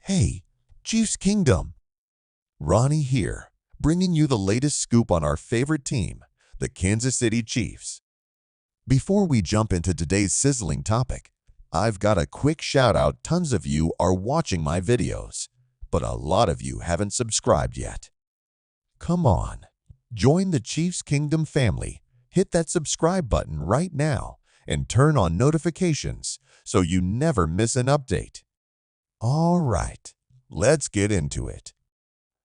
Hey, Chiefs Kingdom! Ronnie here, bringing you the latest scoop on our favorite team, the Kansas City Chiefs. Before we jump into today's sizzling topic, I've got a quick shout out. Tons of you are watching my videos, but a lot of you haven't subscribed yet. Come on, join the Chiefs Kingdom family. Hit that subscribe button right now and turn on notifications so you never miss an update. All right, let's get into it.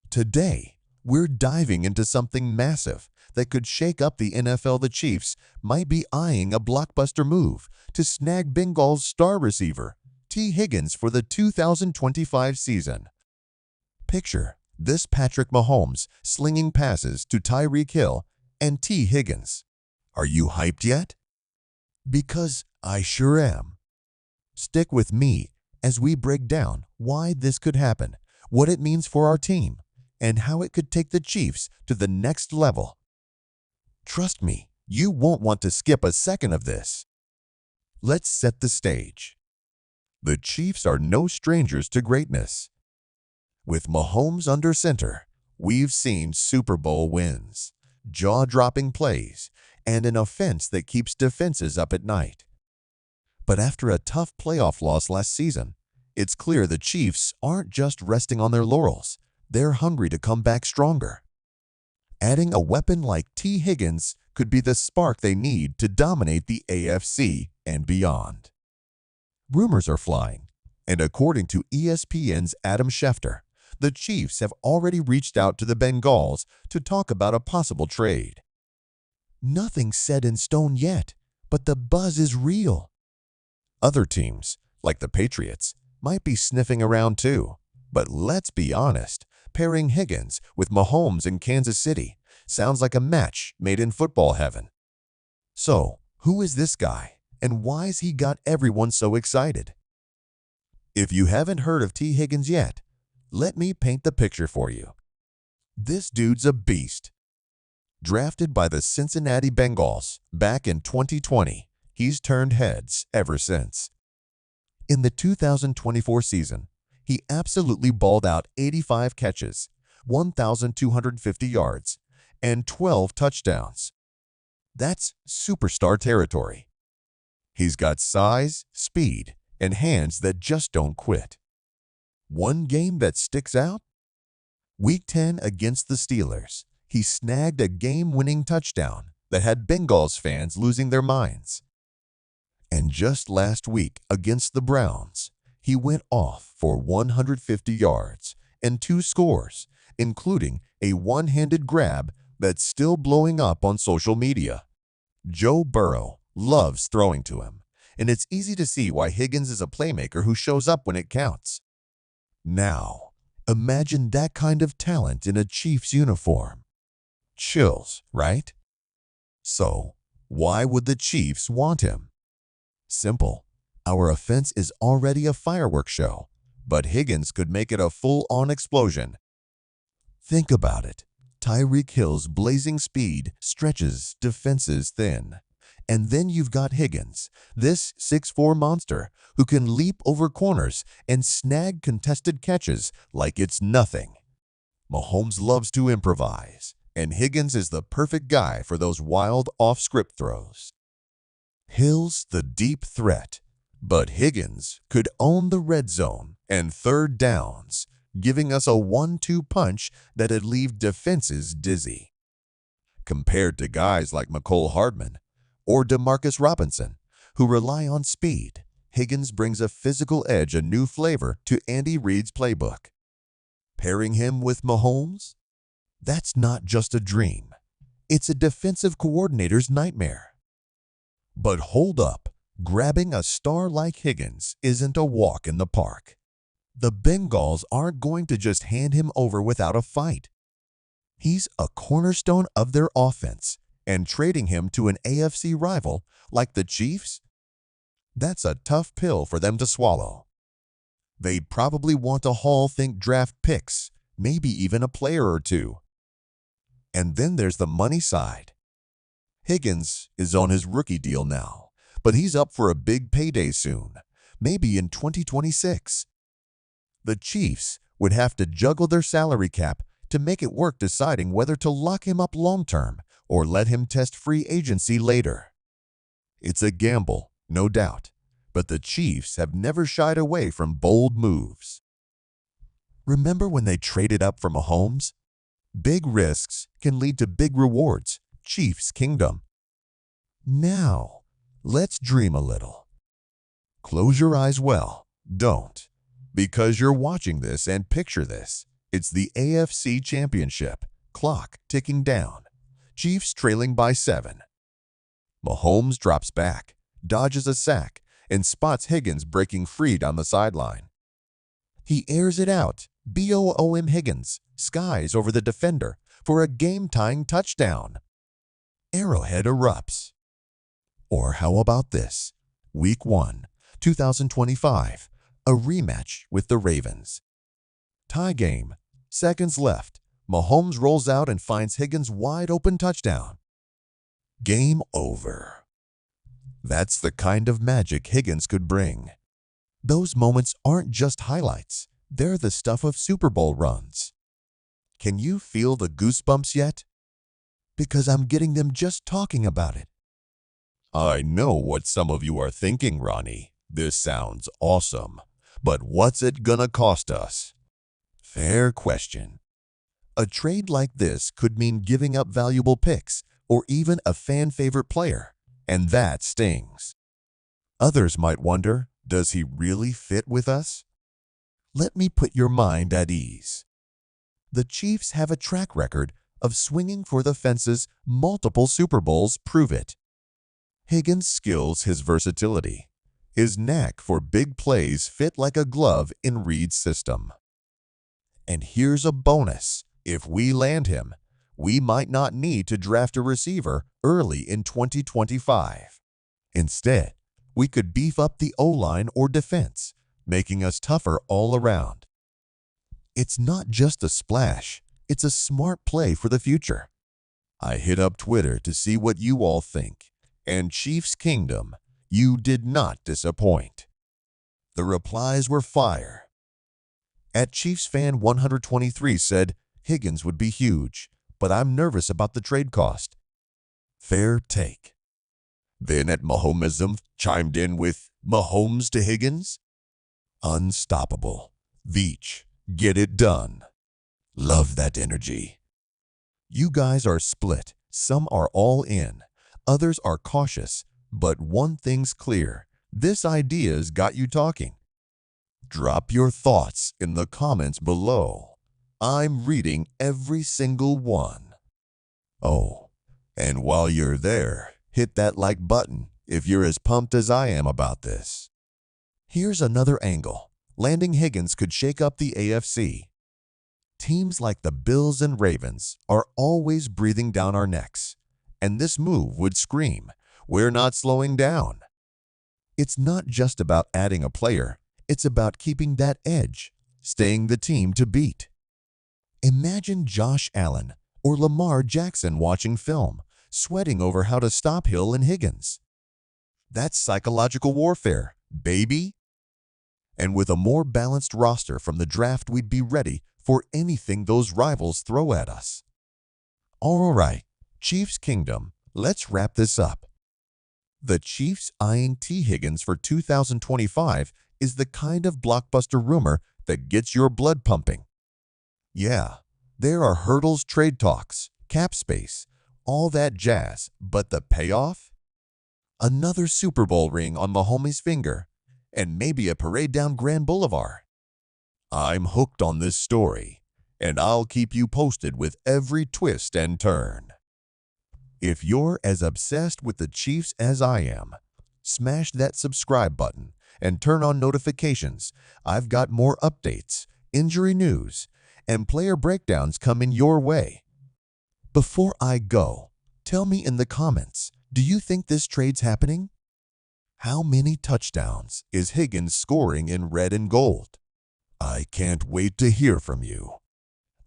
Today, we're diving into something massive that could shake up the NFL. The Chiefs might be eyeing a blockbuster move to snag Bengal's star receiver, Tee Higgins, for the 2025 season. Picture this: Patrick Mahomes slinging passes to Tyreek Hill and Tee Higgins. Are you hyped yet? Because I sure am. Stick with me as we break down why this could happen, what it means for our team, and how it could take the Chiefs to the next level. Trust me, you won't want to skip a second of this. Let's set the stage. The Chiefs are no strangers to greatness. With Mahomes under center, we've seen Super Bowl wins, jaw-dropping plays, and an offense that keeps defenses up at night. But after a tough playoff loss last season, it's clear the Chiefs aren't just resting on their laurels. They're hungry to come back stronger. Adding a weapon like Tee Higgins could be the spark they need to dominate the AFC and beyond. Rumors are flying, and according to ESPN's Adam Schefter, the Chiefs have already reached out to the Bengals to talk about a possible trade. Nothing's set in stone yet, but the buzz is real. Other teams, like the Patriots, might be sniffing around too. But let's be honest, pairing Higgins with Mahomes in Kansas City sounds like a match made in football heaven. So, who is this guy, and why's he got everyone so excited? If you haven't heard of Tee Higgins yet, let me paint the picture for you. This dude's a beast. Drafted by the Cincinnati Bengals back in 2020, he's turned heads ever since. In the 2024 season, he absolutely balled out: 85 catches, 1,250 yards, and 12 touchdowns. That's superstar territory. He's got size, speed, and hands that just don't quit. One game that sticks out? Week 10 against the Steelers, he snagged a game-winning touchdown that had Bengals fans losing their minds. And just last week against the Browns, he went off for 150 yards and 2 scores, including a one-handed grab that's still blowing up on social media. Joe Burrow loves throwing to him, and it's easy to see why Higgins is a playmaker who shows up when it counts. Now, imagine that kind of talent in a Chiefs uniform. Chills, right? So, why would the Chiefs want him? Simple. Our offense is already a fireworks show, but Higgins could make it a full-on explosion. Think about it. Tyreek Hill's blazing speed stretches defenses thin. And then you've got Higgins, this 6'4" monster who can leap over corners and snag contested catches like it's nothing. Mahomes loves to improvise, and Higgins is the perfect guy for those wild off-script throws. Hill's the deep threat, but Higgins could own the red zone and third downs, giving us a 1-2 punch that'd leave defenses dizzy. Compared to guys like Mecole Hardman or Demarcus Robinson, who rely on speed, Higgins brings a physical edge, a new flavor to Andy Reid's playbook. Pairing him with Mahomes? That's not just a dream. It's a defensive coordinator's nightmare. But hold up, grabbing a star like Higgins isn't a walk in the park. The Bengals aren't going to just hand him over without a fight. He's a cornerstone of their offense, and trading him to an AFC rival like the Chiefs? That's a tough pill for them to swallow. They'd probably want to haul draft picks, maybe even a player or two. And then there's the money side. Higgins is on his rookie deal now, but he's up for a big payday soon, maybe in 2026. The Chiefs would have to juggle their salary cap to make it work, deciding whether to lock him up long-term or let him test free agency later. It's a gamble, no doubt, but the Chiefs have never shied away from bold moves. Remember when they traded up for Mahomes? Big risks can lead to big rewards. Chiefs Kingdom. Now, let's dream a little. Close your eyes well. Don't. Because you're watching this, and picture this. It's the AFC Championship. Clock ticking down. Chiefs trailing by 7. Mahomes drops back, dodges a sack, and spots Higgins breaking free down the sideline. He airs it out. BOOM Higgins skies over the defender for a game-tying touchdown. Arrowhead erupts. Or how about this? Week 1, 2025, a rematch with the Ravens. Tie game. Seconds left. Mahomes rolls out and finds Higgins wide open touchdown. Game over. That's the kind of magic Higgins could bring. Those moments aren't just highlights. They're the stuff of Super Bowl runs. Can you feel the goosebumps yet? Because I'm getting them just talking about it. I know what some of you are thinking, Ronnie. This sounds awesome, but what's it gonna cost us? Fair question. A trade like this could mean giving up valuable picks or even a fan-favorite player, and that stings. Others might wonder, does he really fit with us? Let me put your mind at ease. The Chiefs have a track record of swinging for the fences. Multiple Super Bowls prove it. Higgins' skills, his versatility, his knack for big plays fit like a glove in Reid's system. And here's a bonus. If we land him, we might not need to draft a receiver early in 2025. Instead, we could beef up the O-line or defense, making us tougher all around. It's not just a splash, it's a smart play for the future. I hit up Twitter to see what you all think, and Chiefs Kingdom, you did not disappoint. The replies were fire. At ChiefsFan123 said, Higgins would be huge, but I'm nervous about the trade cost. Fair take. Then at Mahomesm chimed in with Mahomes to Higgins? Unstoppable. Veach, get it done. Love that energy. You guys are split. Some are all in. Others are cautious. But one thing's clear. This idea's got you talking. Drop your thoughts in the comments below. I'm reading every single one. Oh, and while you're there, hit that like button if you're as pumped as I am about this. Here's another angle. Landing Higgins could shake up the AFC. Teams like the Bills and Ravens are always breathing down our necks, and this move would scream, we're not slowing down. It's not just about adding a player, it's about keeping that edge, staying the team to beat. Imagine Josh Allen or Lamar Jackson watching film, sweating over how to stop Hill and Higgins. That's psychological warfare, baby. And with a more balanced roster from the draft, we'd be ready for anything those rivals throw at us. All right, Chiefs Kingdom, let's wrap this up. The Chiefs eyeing Tee Higgins for 2025 is the kind of blockbuster rumor that gets your blood pumping. Yeah, there are hurdles, trade talks, cap space, all that jazz, but the payoff? Another Super Bowl ring on Mahomes' finger, and maybe a parade down Grand Boulevard. I'm hooked on this story, and I'll keep you posted with every twist and turn. If you're as obsessed with the Chiefs as I am, smash that subscribe button and turn on notifications. I've got more updates, injury news, and player breakdowns coming your way. Before I go, tell me in the comments, do you think this trade's happening? How many touchdowns is Higgins scoring in red and gold? I can't wait to hear from you.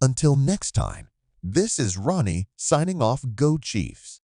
Until next time, this is Ronnie signing off. Go Chiefs!